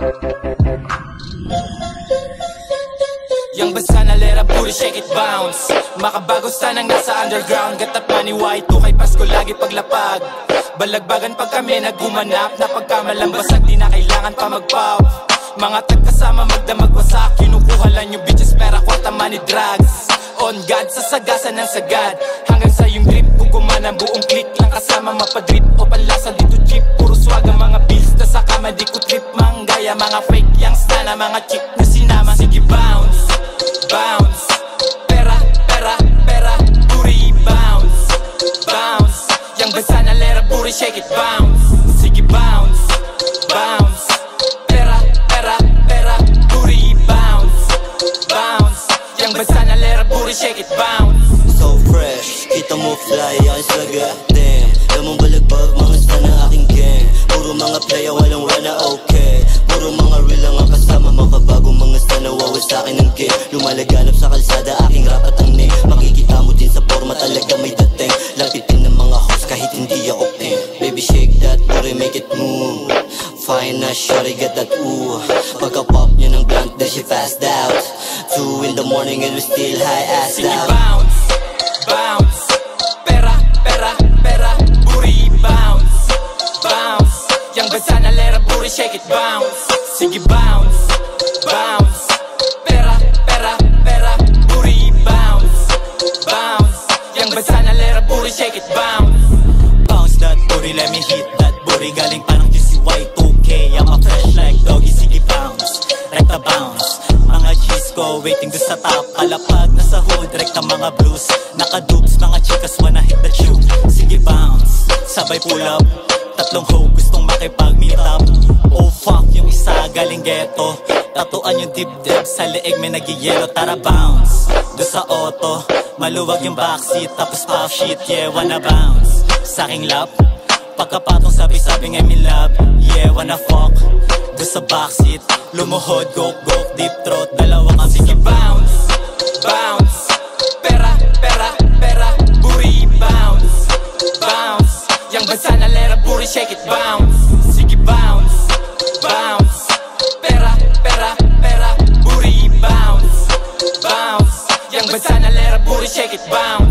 Yang bansa na lera, booty shake it bounce. Makabago sanang nasa underground. Gatap maniway, tukay Pasko lagi paglapag. Balagbagan pag kami naggumanap. Na pagkamalambasag, di na kailangan pa magpaw. Mga tagkasama magdamag wasak. Kinukuha lang yung bitches, pera, kwarta, money, drugs. On God, sasagasan ng sagad. Hanggang sa yung grip, kukuman ang buong click lang kasama mapadrip o panlasa dito cheap. Puro swag ang mga bills na sa kama, di ko trip. Manggaya, mga fake youngsta na mga chick na sinama. Sige bounce, bounce. Pera, pera, pera, booty bounce, bounce. Yang bansa na lera, booty shake it bounce. Sige bounce, bounce. Pera, pera, pera, booty bounce, bounce. Yang bansa na lera, booty shake it bounce. So fresh, kita mo fly, ayos laga, damn. Lamang balagbag, mga star na aking gang. Puro mga playa, walang rana, okay. Puro mga real lang ang kasama, makabagong mga star na wawas sa akin ng game. Lumalaganap sa kalsada, aking rap at ang name. Makikita mo din sa forma, talaga may dating. Lapitin ng mga host kahit hindi ako ping. Baby shake that booty, make it move. Fine na shawty, get that ooh. Pagka-pop niya ng blunt, then she fast out. 2 in the morning and we still high ass Sige out. bounce, bounce. Pera, pera, pera, booty bounce, bounce. Yang bansa na lera, booty shake it bounce. Sige bounce, bounce. Pera, pera, pera, booty bounce, bounce. Yang bansa na lera, booty shake it bounce. Bounce that booty, let me hit that booty. Galing parang QCY2K, I'm a fresh like doggy. Sige bounce, rekta bounce. Mga G's ko waiting doon sa top. Palapag na sa hood, rekta mga blues. Naka-dupes, mga chicas wanna hit the tube. Sige bounce, sabay pull up. Tatlong hoe gustong makipag-meet up. Oh fuck, yung isa galing ghetto. Tatuan yung dibdib, sa leeg may nagiyelo. Tara bounce, doon sa auto. Maluwag yung backseat, tapos puff shit, yeah, wanna bounce. Sa aking lap, pagkapatong sabi-sabing I'm in love, yeah, wanna fuck. Doon sa backseat, lumuhod, gok-gok, deep throat. Dalawa kami. Sige bounce, bounce. Pera, pera, pera, booty bounce, bounce. Yang bansa na lera, booty shake it bounce. Sige bounce, bounce. Pera, pera, pera, booty bounce, bounce. Yang bansa na lera, booty shake it bounce.